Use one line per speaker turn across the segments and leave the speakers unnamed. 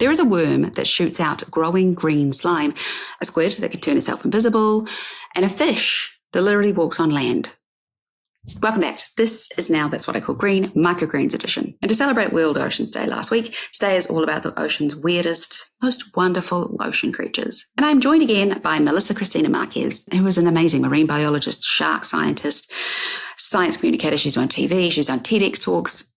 There is a worm that shoots out growing green slime, a squid that can turn itself invisible, and a fish that literally walks on land. Welcome back. This is now That's What I Call Green, Microgreens edition. And to celebrate World Oceans Day last week, today is all about the ocean's weirdest, most wonderful ocean creatures. And I'm joined again by Melissa Márquez, who is an amazing marine biologist, shark scientist, science communicator. She's on TV, she's on TEDx talks.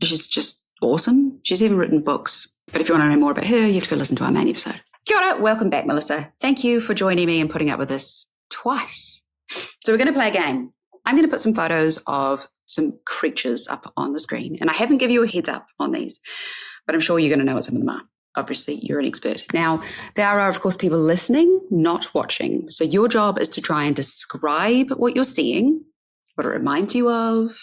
She's just awesome. She's even written books. But if you want to know more about her, you have to go listen to our main episode. Kia ora, welcome back, Melissa. Thank you for joining me and putting up with this twice. So we're going to play a game. I'm going to put some photos of some creatures up on the screen, and I haven't given you a heads up on these, but I'm sure you're going to know what some of them are. Obviously, you're an expert. Now, there are, of course, people listening, not watching. So your job is to try and describe what you're seeing, what it reminds you of,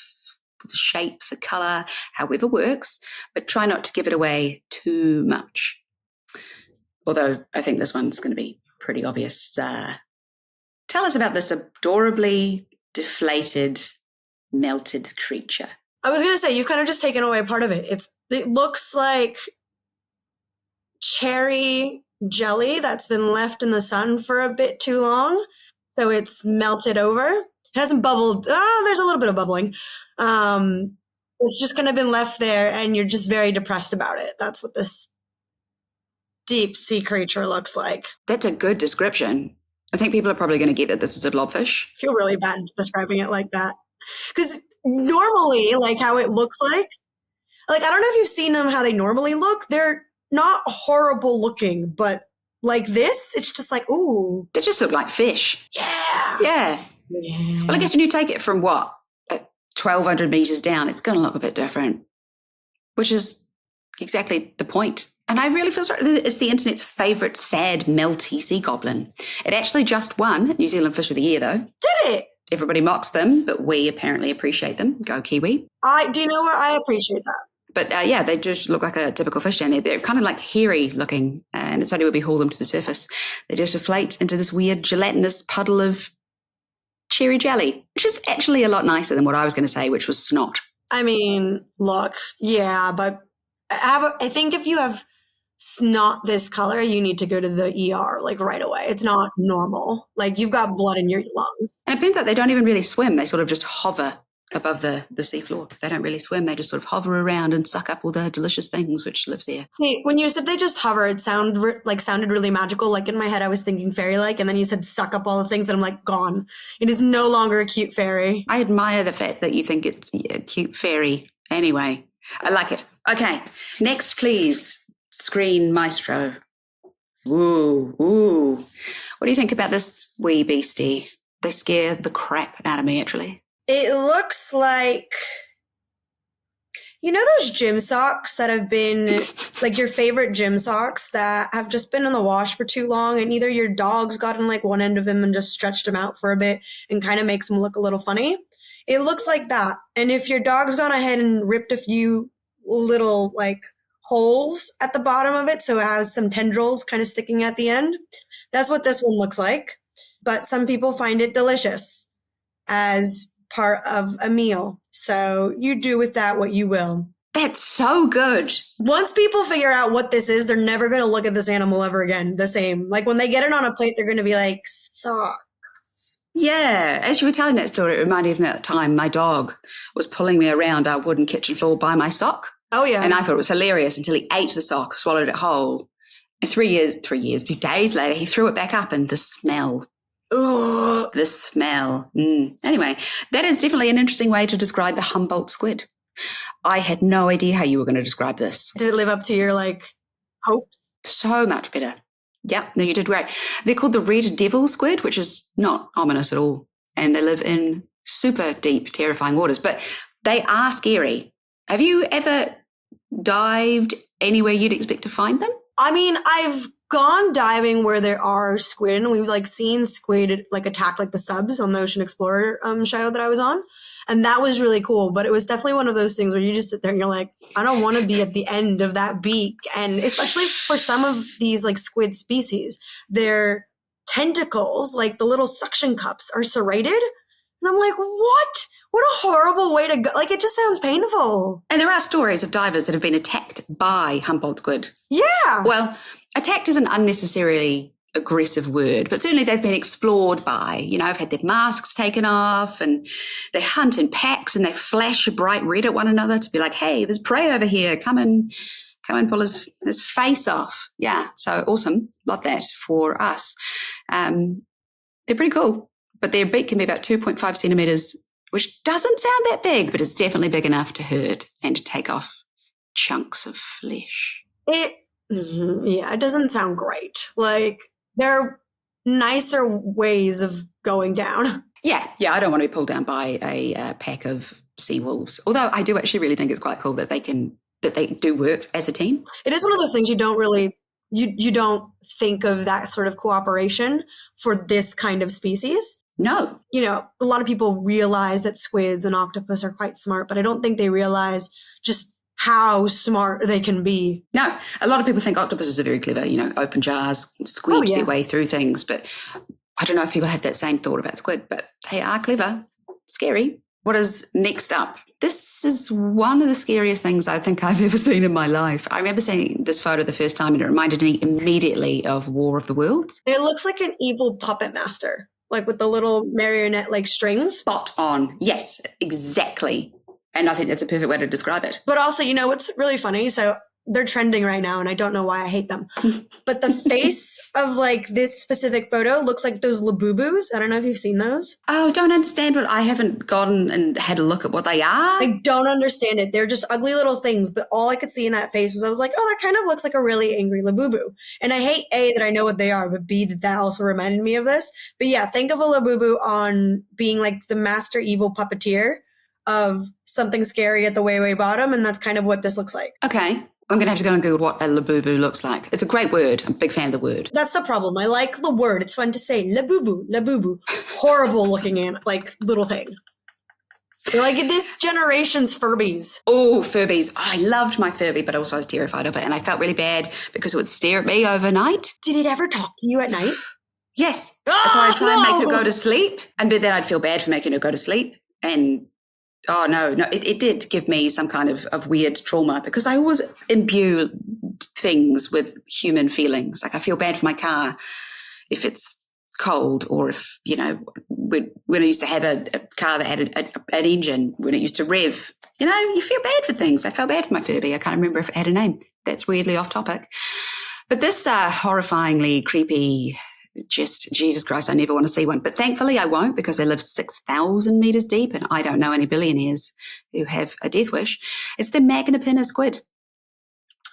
the shape, the color, however works, but try not to give it away too much. Although I think this one's going to be pretty obvious. Tell us about this adorably deflated, melted creature.
I was going to say, you've kind of just taken away part of it. It looks like cherry jelly that's been left in the sun for a bit too long. So it's melted over. It hasn't bubbled. There's a little bit of bubbling. It's just kind of been left there and you're just very depressed about it. That's what this deep sea creature looks like.
That's a good description. I think people are probably going to get that this is a blobfish.
I feel really bad describing it like that. Because normally, like how it looks like I don't know if you've seen them how they normally look. They're not horrible looking, but like this, it's just like, ooh.
They just look like fish.
Yeah.
Well, I guess when you take it from 1,200 meters down, it's going to look a bit different, which is exactly the point. And I really feel sorry. It's the internet's favourite sad, melty sea goblin. It actually just won New Zealand Fish of the Year, though.
Did it?
Everybody mocks them, but we apparently appreciate them. Go Kiwi.
Do you know what? I appreciate that.
But they just look like a typical fish down there. They're kind of like hairy looking, and it's only when we haul them to the surface. They just deflate into this weird gelatinous puddle of cherry jelly, which is actually a lot nicer than what I was going to say, which was snot.
I mean, look, yeah, but I think if you have snot this color, you need to go to the ER like right away. It's not normal. Like you've got blood in your lungs.
And it turns out they don't even really swim. They sort of just hover above the seafloor. They don't really swim. They just sort of hover around and suck up all the delicious things which live there.
See, when you said they just hover, it sounded really magical. Like in my head, I was thinking fairy-like, and then you said suck up all the things, and I'm like, gone. It is no longer a cute fairy.
I admire the fact that you think it's a cute fairy. Anyway, I like it. Okay, next, please. Screen maestro. Ooh. What do you think about this wee beastie? They scare the crap out of me, actually.
It looks like, you know those gym socks that have been, like your favorite gym socks that have just been in the wash for too long, and either your dog's gotten like one end of them and just stretched them out for a bit and kind of makes them look a little funny? It looks like that. And if your dog's gone ahead and ripped a few little like holes at the bottom of it, so it has some tendrils kind of sticking at the end. That's what this one looks like. But some people find it delicious as part of a meal. So you do with that what you will.
That's so good.
Once people figure out what this is, they're never going to look at this animal ever again the same. Like when they get it on a plate, they're going to be like, socks.
Yeah. As you were telling that story, it reminded me of that time my dog was pulling me around our wooden kitchen floor by my sock.
Oh, yeah.
And I thought it was hilarious until he ate the sock, swallowed it whole. And 3 days later, he threw it back up, and the smell.
Ugh.
The smell. Anyway, that is definitely an interesting way to describe the Humboldt squid. I had no idea how you were going to describe this.
Did it live up to your, hopes?
So much better. Yeah, no, you did great. They're called the red devil squid, which is not ominous at all. And they live in super deep, terrifying waters. But they are scary. Have you ever dived anywhere you'd expect to find them?
I mean, I've gone diving where there are squid, and we've seen squid attack the subs on the Ocean Explorer show that I was on. And that was really cool. But it was definitely one of those things where you just sit there and you're like, I don't want to be at the end of that beak. And especially for some of these squid species, their tentacles, the little suction cups, are serrated. And I'm like, what? What a horrible way to go. Like, it just sounds painful.
And there are stories of divers that have been attacked by Humboldt squid.
Yeah.
Well, attacked is an unnecessarily aggressive word, but certainly they've been explored by, have had their masks taken off and they hunt in packs and they flash a bright red at one another to be like, hey, there's prey over here. Come and pull his face off. Yeah, so awesome. Love that for us. They're pretty cool, but their beak can be about 2.5 centimeters, which doesn't sound that big, but it's definitely big enough to hurt and to take off chunks of flesh.
It doesn't sound great. Like, there are nicer ways of going down.
Yeah, I don't want to be pulled down by a pack of sea wolves. Although I do actually really think it's quite cool that they do work as a team.
It is one of those things you don't really, you don't think of that sort of cooperation for this kind of species.
No.
A lot of people realize that squids and octopus are quite smart, but I don't think they realize just how smart they can be.
No, a lot of people think octopuses are very clever, open jars, squeeze their way through things. But I don't know if people have that same thought about squid, but they are clever. Scary. What is next up? This is one of the scariest things I think I've ever seen in my life. I remember seeing this photo the first time and it reminded me immediately of War of the Worlds.
It looks like an evil puppet master, like with the little marionette like strings.
Spot on. Yes, exactly. And I think that's a perfect way to describe it.
But also, what's really funny? So they're trending right now, and I don't know why I hate them. But the face of like this specific photo looks like those labubus. I don't know if you've seen those.
Oh, don't understand what I haven't gone and had a look at what they are.
I don't understand it. They're just ugly little things, but all I could see in that face was I was like, oh, that kind of looks like a really angry labubu. And I hate A, that I know what they are, but B, that also reminded me of this. But yeah, think of a labubu on being like the master evil puppeteer of something scary at the way bottom, and that's kind of what this looks like.
Okay. I'm going to have to go and Google what a labubu looks like. It's a great word. I'm a big fan of the word.
That's the problem. I like the word. It's fun to say. Labubu. Horrible looking little thing. They're like this generation's Furbies.
Oh, Furbies. I loved my Furby, but also I was terrified of it. And I felt really bad because it would stare at me overnight.
Did it ever talk to you at night?
Yes. That's why I'd try and make her go to sleep. And then I'd feel bad for making her go to sleep. And oh, no, it did give me some kind of weird trauma because I always imbue things with human feelings. Like I feel bad for my car if it's cold or if, when I used to have a car that had an engine, when it used to rev, you feel bad for things. I felt bad for my Furby. I can't remember if it had a name. That's weirdly off topic. But this horrifyingly creepy, just Jesus Christ, I never want to see one. But thankfully I won't because they live 6,000 meters deep and I don't know any billionaires who have a death wish. It's the Magnapinna squid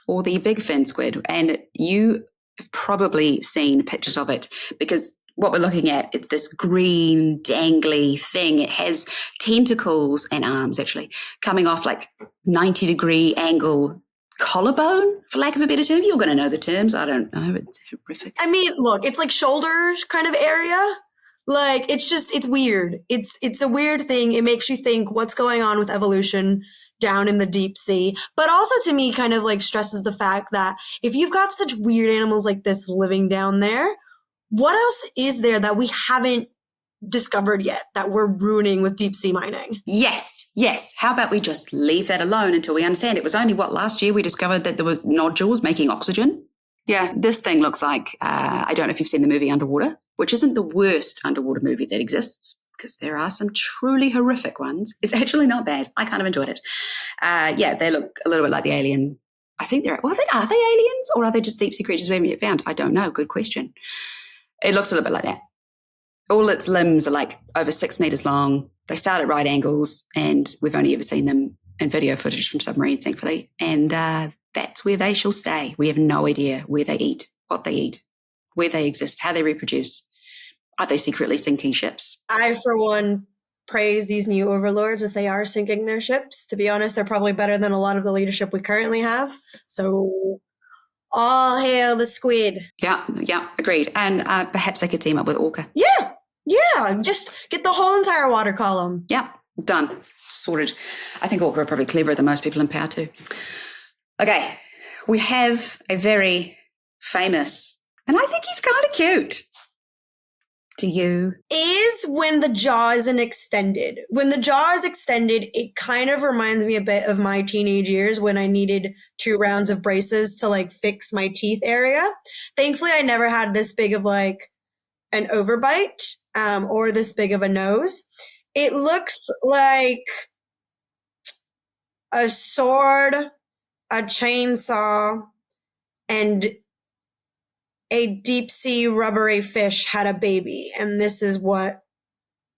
or the big fin squid. And you have probably seen pictures of it because what we're looking at, it's this green dangly thing. It has tentacles and arms actually coming off like 90-degree angle collarbone, for lack of a better term. You're going to know the terms. I don't know. It's horrific.
I mean, look, it's like shoulders kind of area. Like, it's weird. It's a weird thing. It makes you think what's going on with evolution down in the deep sea. But also to me kind of like stresses the fact that if you've got such weird animals like this living down there, what else is there that we haven't discovered yet that we're ruining with deep sea mining?
Yes. How about we just leave that alone until we understand? It was only last year we discovered that there were nodules making oxygen. Yeah, this thing looks like, I don't know if you've seen the movie Underwater, which isn't the worst underwater movie that exists because there are some truly horrific ones. It's actually not bad. I kind of enjoyed it. They look a little bit like the alien. I think are they aliens or are they just deep sea creatures we haven't yet found? I don't know. Good question. It looks a little bit like that. All its limbs are like over 6 meters long. They start at right angles, and we've only ever seen them in video footage from submarines, thankfully. And that's where they shall stay. We have no idea where they eat, what they eat, where they exist, how they reproduce. Are they secretly sinking ships?
I, for one, praise these new overlords if they are sinking their ships. To be honest, they're probably better than a lot of the leadership we currently have. So all hail the squid.
Yeah, agreed. And perhaps they could team up with Orca.
Yeah, just get the whole entire water column.
Yeah, done. Sorted. I think Orca are probably cleverer than most people in power too. Okay, we have a very famous, and I think he's kind of cute. to you?
Is when the jaw isn't extended. When the jaw is extended, it kind of reminds me a bit of my teenage years when I needed 2 rounds of braces to like fix my teeth area. Thankfully, I never had this big of like an overbite or this big of a nose. It looks like a sword, a chainsaw, and a deep sea rubbery fish had a baby. And this is what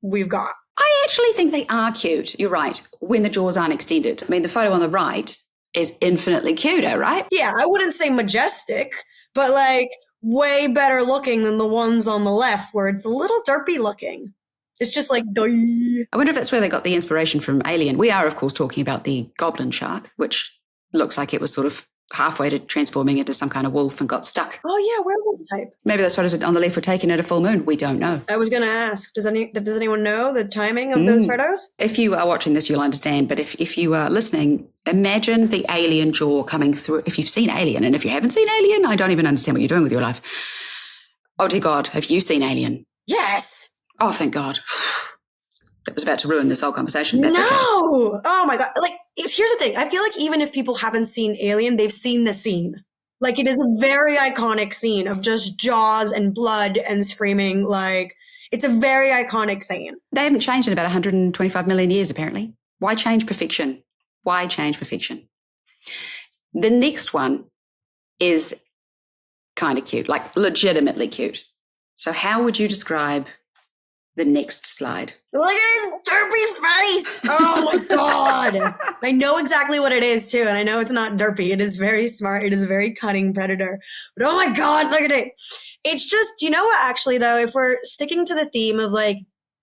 we've got.
I actually think they are cute. You're right. When the jaws aren't extended. I mean, the photo on the right is infinitely cuter, right?
Yeah, I wouldn't say majestic, but like way better looking than the ones on the left where it's a little derpy looking. It's just like, doy.
I wonder if that's where they got the inspiration from Alien. We are, of course, talking about the goblin shark, which looks like it was sort of halfway to transforming into some kind of wolf and got stuck.
Oh yeah, werewolf type.
Maybe those photos on the left were taken at a full moon. We don't know.
I was going to ask, does anyone know the timing of those photos?
If you are watching this, you'll understand. But if you are listening, imagine the alien jaw coming through. If you've seen Alien, and if you haven't seen Alien, I don't even understand what you're doing with your life. Oh, dear God, have you seen Alien?
Yes.
Oh, thank God. That was about to ruin this whole conversation. That's
no.
okay.
Oh, my God. Like, here's the thing. I feel like even if people haven't seen Alien, they've seen the scene. Like, it is a very iconic scene of just jaws and blood and screaming. Like, it's a very iconic scene.
They haven't changed in about 125 million years, apparently. Why change perfection? Why change perfection? The next one is kind of cute, like legitimately cute. So how would you describe the next slide?
Look at his derpy face. Oh, my God. I know exactly what it is, too. And I know it's not derpy. It is very smart. It is a very cunning predator. But oh, my God, look at it. It's just, you know what, actually, though, if we're sticking to the theme of, like,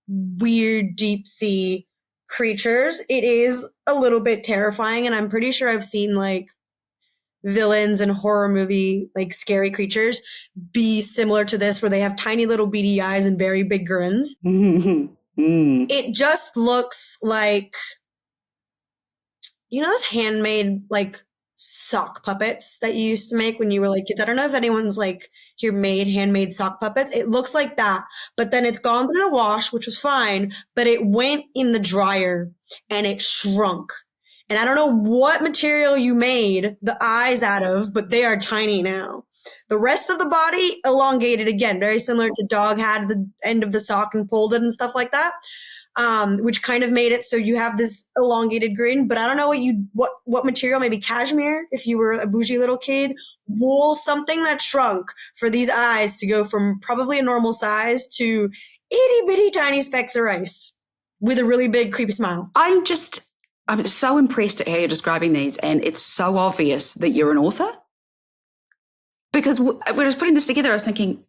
weird deep sea creatures, it is a little bit terrifying. And I'm pretty sure I've seen, like, villains in horror movie, like scary creatures, be similar to this, where they have tiny little beady eyes and very big grins. It just looks like, you know, those handmade like sock puppets that you used to make when you were like kids. I don't know if anyone's like here made handmade sock puppets. It looks like that, but then it's gone through the wash, which was fine, but it went in the dryer and it shrunk. And I don't know what material you made the eyes out of, but they are tiny now. The rest of the body elongated again, very similar to dog had the end of the sock and pulled it and stuff like that, which kind of made it so you have this elongated grin. But I don't know what material, maybe cashmere if you were a bougie little kid, wool, something that shrunk for these eyes to go from probably a normal size to itty bitty tiny specks of rice with a really big creepy smile.
I'm so impressed at how you're describing these, and it's so obvious that you're an author. Because when I was putting this together, I was thinking,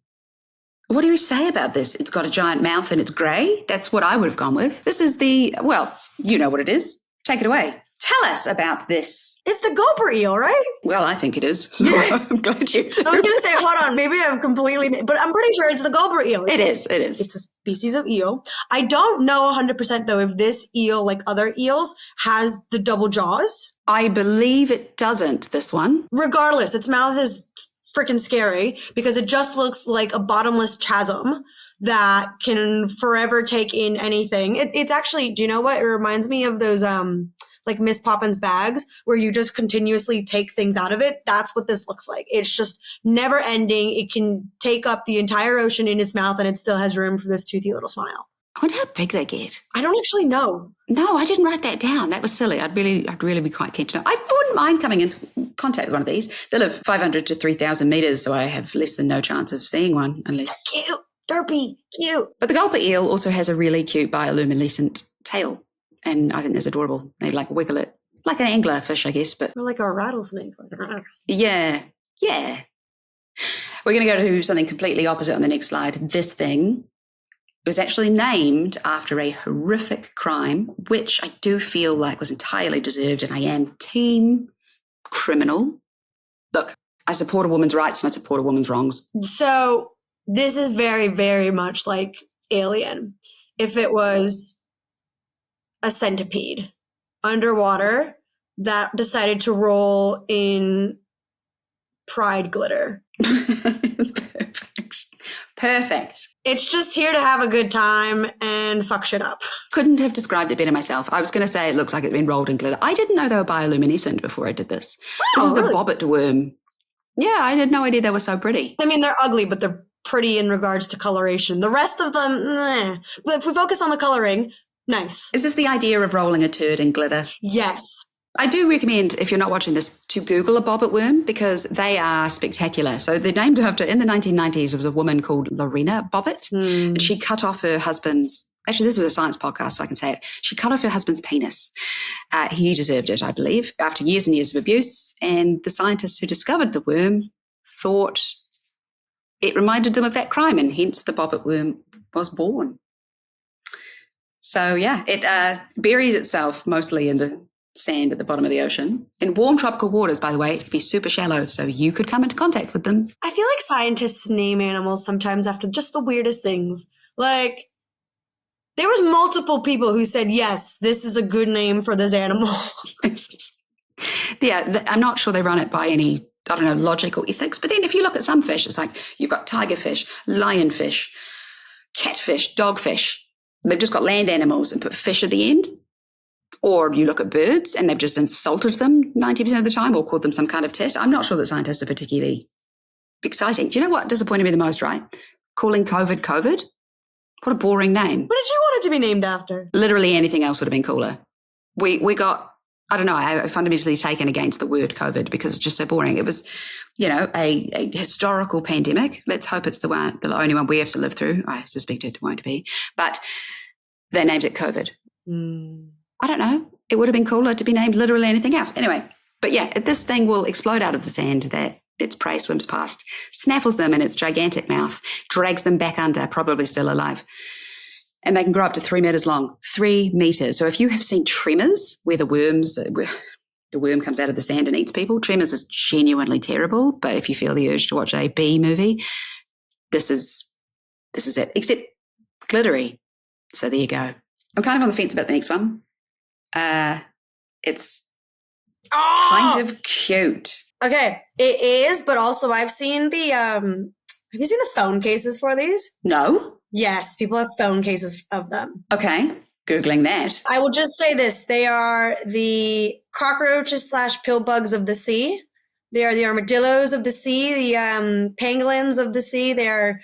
what do you say about this? It's got a giant mouth and it's grey. That's what I would have gone with. This is well, you know what it is. Take it away. Tell us about this.
It's the gulper eel, right?
Well, I think it is. So I'm glad you do.
I was going to say, hold on, maybe I'm completely, but I'm pretty sure it's the gulper eel.
It is.
It's a species of eel. I don't know 100% though if this eel, like other eels, has the double jaws.
I believe it doesn't, this one.
Regardless, its mouth is freaking scary because it just looks like a bottomless chasm that can forever take in anything. It's actually, do you know what? It reminds me of those, like Miss Poppins bags where you just continuously take things out of it. That's what this looks like. It's just never ending. It can take up the entire ocean in its mouth and it still has room for this toothy little smile.
I wonder how big they get.
I don't actually know.
No, I didn't write that down. That was silly. I'd really be quite keen to know. I wouldn't mind coming into contact with one of these. They live 500 to 3,000 meters, so I have less than no chance of seeing one unless...
Cute, derpy, cute.
But the gulper eel also has a really cute bioluminescent tail, and I think that's adorable. They like wiggle it like an angler fish, I guess, but...
Or like a rattlesnake.
Yeah. We're going to go to something completely opposite on the next slide. This thing was actually named after a horrific crime, which I do feel like was entirely deserved, and I am team criminal. Look, I support a woman's rights and I support a woman's wrongs.
So this is very, very much like Alien. If it was a centipede underwater that decided to roll in pride glitter.
That's perfect. Perfect.
It's just here to have a good time and fuck shit up.
Couldn't have described it better myself. I was going to say it looks like it's been rolled in glitter. I didn't know they were bioluminescent before I did this. This is
really?
the bobbit worm. Yeah, I had no idea they were so pretty.
I mean, they're ugly, but they're pretty in regards to coloration. The rest of them, meh. But if we focus on the coloring, nice.
Is this the idea of rolling a turd in glitter?
Yes.
I do recommend, if you're not watching this, to Google a bobbit worm because they are spectacular. So they're named after, in the 1990s, there was a woman called Lorena Bobbitt. And she cut off her husband's, actually this is a science podcast, so I can say it. She cut off her husband's penis. He deserved it, I believe, after years and years of abuse. And the scientists who discovered the worm thought it reminded them of that crime, and hence the bobbit worm was born. So yeah, it buries itself mostly in the sand at the bottom of the ocean. In warm tropical waters, by the way, it could be super shallow, so you could come into contact with them.
I feel like scientists name animals sometimes after just the weirdest things. Like, there was multiple people who said, yes, this is a good name for this animal.
Yeah, I'm not sure they run it by any, I don't know, logic or ethics. But then if you look at some fish, it's like you've got tigerfish, lionfish, catfish, dogfish. They've just got land animals and put fish at the end. Or you look at birds and they've just insulted them 90% of the time or called them some kind of tit. I'm not sure that scientists are particularly exciting. Do you know what disappointed me the most, right? Calling COVID. What a boring name.
What did you want it to be named after?
Literally anything else would have been cooler. We got, I don't know, I fundamentally taken against the word COVID because it's just so boring. It was, a historical pandemic. Let's hope it's the only one we have to live through. I suspect it won't be. But they named it COVID. I don't know. It would have been cooler to be named literally anything else. Anyway, but yeah, this thing will explode out of the sand that its prey swims past, snaffles them in its gigantic mouth, drags them back under, probably still alive. And they can grow up to 3 meters long. 3 meters. So if you have seen Tremors, where the worm comes out of the sand and eats people, Tremors is genuinely terrible. But if you feel the urge to watch a B movie, this is it. Except glittery. So there you go. I'm kind of on the fence about the next one. It's kind of cute.
Okay, it is, but also I've seen the, have you seen the phone cases for these?
No?
Yes, people have phone cases of them.
Okay, Googling that.
I will just say this. They are the cockroaches / pill bugs of the sea. They are the armadillos of the sea, the pangolins of the sea. They are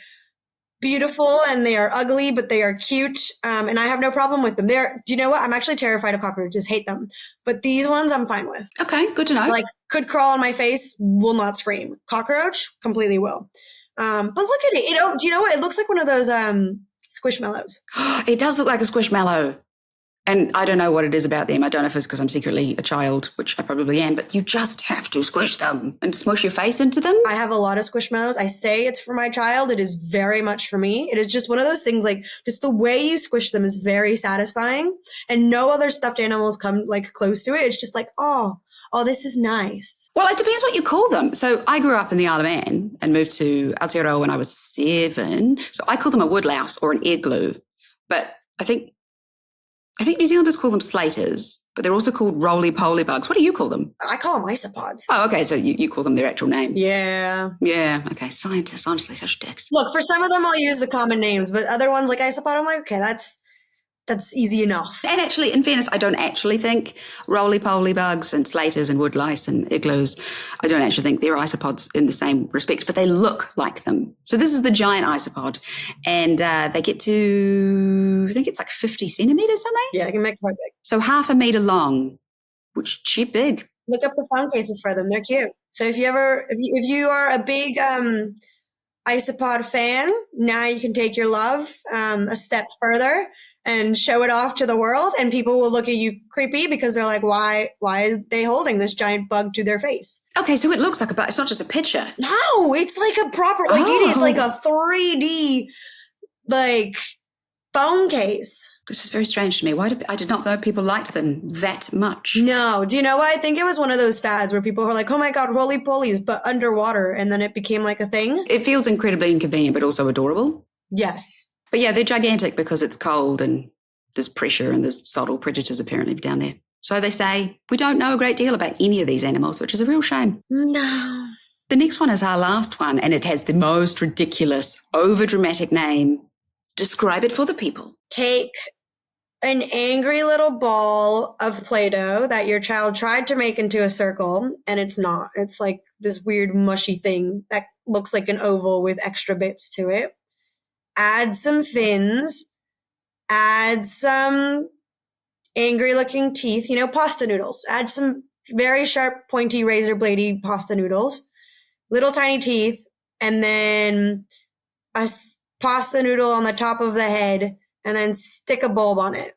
beautiful and they are ugly, but they are cute. And I have no problem with them. Do you know what? I'm actually terrified of cockroaches, hate them. But these ones I'm fine with.
Okay, good to know.
Like, could crawl on my face, will not scream. Cockroach, completely will. But look at it. Do you know what? It looks like one of those squishmallows.
It does look like a squishmallow. And I don't know what it is about them. I don't know if it's because I'm secretly a child, which I probably am, but you just have to squish them and smush your face into them.
I have a lot of squishmallows. I say it's for my child. It is very much for me. It is just one of those things, like, just the way you squish them is very satisfying. And no other stuffed animals come, like, close to it. It's just like, oh, this is nice.
Well, it depends what you call them. So I grew up in the Isle of Man and moved to Aotearoa when I was 7. So I call them a woodlouse or an igloo. But I think New Zealanders call them slaters, but they're also called roly-poly bugs. What do you call them?
I call them isopods.
Oh, okay. So you call them their actual name.
Yeah.
Yeah. Okay. Scientists, honestly, such dicks.
Look, for some of them, I'll use the common names, but other ones like isopod, I'm like, okay, that's easy enough.
And actually, in fairness, I don't actually think roly-poly bugs and slaters and woodlice and igloos, I don't actually think they're isopods in the same respect, but they look like them. So this is the giant isopod, and they get to, I think it's like 50 centimeters, don't they?
Yeah, they can make quite big.
So 1/2 meter long, which cheap big.
Look up the phone cases for them. They're cute. So if you are a big isopod fan, now you can take your love a step further and show it off to the world, and people will look at you creepy because they're like, why are they holding this giant bug to their face?
Okay, so it looks like it's not just a picture.
No, it's like a proper, like it is like a 3D, like, phone case.
This is very strange to me. I did not know people liked them that much.
No, do you know what? I think it was one of those fads where people were like, oh my God, roly-polies, but underwater, and then it became like a thing.
It feels incredibly inconvenient, but also adorable.
Yes.
But yeah, they're gigantic because it's cold and there's pressure and there's subtle predators apparently down there. So they say we don't know a great deal about any of these animals, which is a real shame.
No.
The next one is our last one, and it has the most ridiculous, overdramatic name. Describe it for the people.
Take an angry little ball of Play-Doh that your child tried to make into a circle, and it's not. It's like this weird mushy thing that looks like an oval with extra bits to it. Add some fins. Add some angry-looking teeth, pasta noodles. Add some very sharp, pointy, razor-bladey pasta noodles. Little tiny teeth, and then a pasta noodle on the top of the head, and then stick a bulb on it.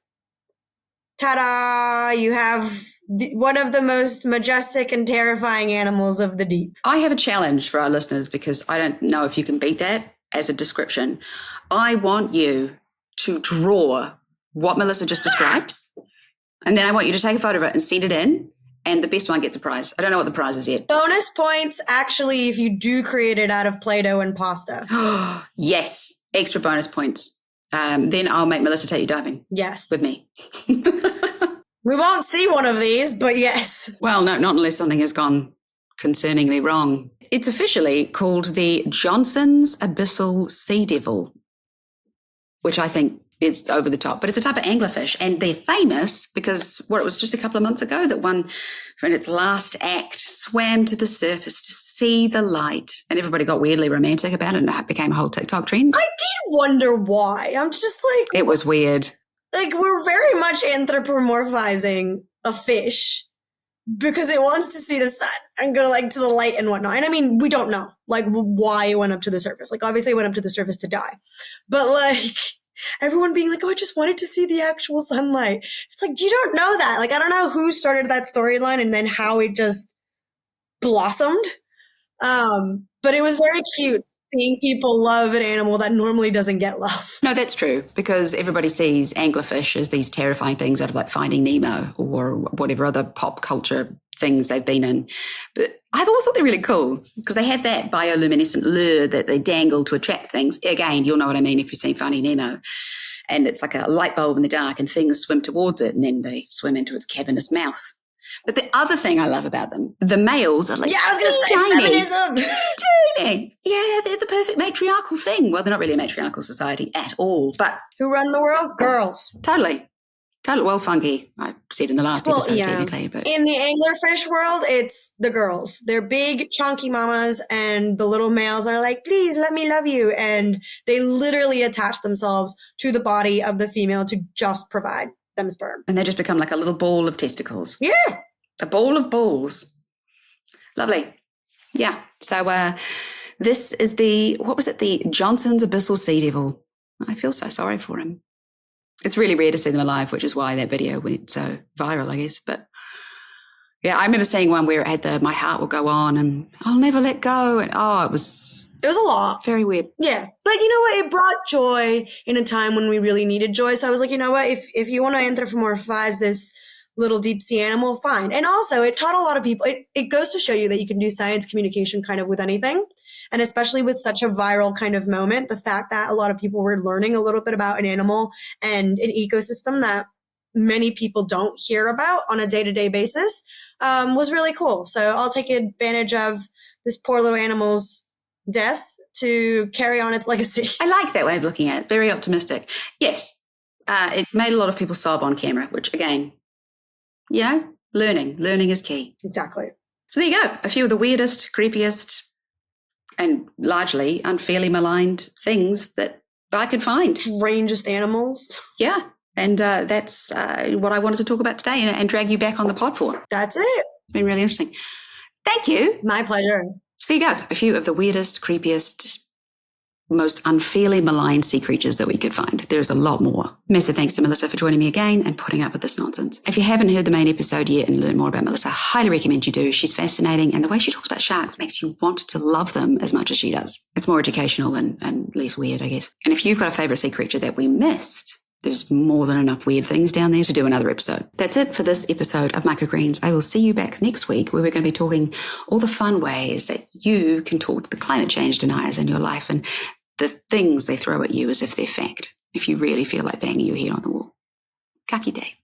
Ta-da! You have one of the most majestic and terrifying animals of the deep.
I have a challenge for our listeners because I don't know if you can beat that as a description. I want you to draw what Melissa just described, and then I want you to take a photo of it and send it in. And the best one gets a prize. I don't know what the prize is yet.
Bonus points, actually, if you do create it out of Play-Doh and pasta.
Yes. Extra bonus points. Then I'll make Melissa take you diving.
Yes.
With me.
We won't see one of these, but yes.
Well, no, not unless something has gone concerningly wrong. It's officially called the Johnson's Abyssal Sea Devil, which I think is over the top, but it's a type of anglerfish, and they're famous because it was just a couple of months ago that one, in its last act, swam to the surface to see the light, and everybody got weirdly romantic about it, and it became a whole TikTok trend.
I did wonder why. I'm just like...
It was weird.
Like, we're very much anthropomorphizing a fish because it wants to see the sun and go, to the light and whatnot. And I mean, we don't know, why it went up to the surface. Obviously it went up to the surface to die. But, everyone being like, oh, I just wanted to see the actual sunlight. It's like, you don't know that. I don't know who started that storyline and then how it just blossomed. But it was very cute seeing people love an animal that normally doesn't get love.
No, that's true, because everybody sees anglerfish as these terrifying things out of Finding Nemo or whatever other pop culture things they've been in. But I've always thought they're really cool because they have that bioluminescent lure that they dangle to attract things. Again, you'll know what I mean if you've seen Finding Nemo. And it's like a light bulb in the dark and things swim towards it and then they swim into its cavernous mouth. But the other thing I love about them, the males are
yeah, I was going to say feminism.
Tiny. Yeah, they're the perfect matriarchal thing. Well, they're not really a matriarchal society at all, but...
Who run the world? Girls.
Totally. Well, fungi, I said in the last episode, technically. But
in the anglerfish world, it's the girls. They're big, chunky mamas, and the little males are like, please, let me love you. And they literally attach themselves to the body of the female to just provide them sperm.
And they just become like a little ball of testicles.
Yeah.
A ball of balls. Lovely. Yeah. So this is the Johnson's Abyssal Sea Devil. I feel so sorry for him. It's really rare to see them alive, which is why that video went so viral, I guess. But yeah, I remember seeing one where it had my heart will go on and I'll never let go. And it was
a lot.
Very weird.
Yeah. But you know what? It brought joy in a time when we really needed joy. So I was like, you know what? If you want to anthropomorphize this little deep sea animal, fine. And also it taught a lot of people, it goes to show you that you can do science communication kind of with anything. And especially with such a viral kind of moment, the fact that a lot of people were learning a little bit about an animal and an ecosystem that many people don't hear about on a day-to-day basis was really cool. So I'll take advantage of this poor little animal's death to carry on its legacy.
I like that way of looking at it. Very optimistic. Yes, it made a lot of people sob on camera, which again, learning is key.
Exactly.
So there you go. A few of the weirdest, creepiest, and largely unfairly maligned things that I could find.
Strangest animals.
Yeah. And that's what I wanted to talk about today and drag you back on the pod for.
That's it.
It's been really interesting. Thank you.
My pleasure.
So there you go. A few of the weirdest, creepiest, most unfairly maligned sea creatures that we could find. There's a lot more. Massive thanks to Melissa for joining me again and putting up with this nonsense. If you haven't heard the main episode yet and learn more about Melissa, I highly recommend you do. She's fascinating, and the way she talks about sharks makes you want to love them as much as she does. It's more educational and less weird, I guess. And if you've got a favourite sea creature that we missed, there's more than enough weird things down there to do another episode. That's it for this episode of Microgreens. I will see you back next week where we're going to be talking all the fun ways that you can talk to the climate change deniers in your life and the things they throw at you as if they're fact, if you really feel like banging your head on the wall. Kaki day.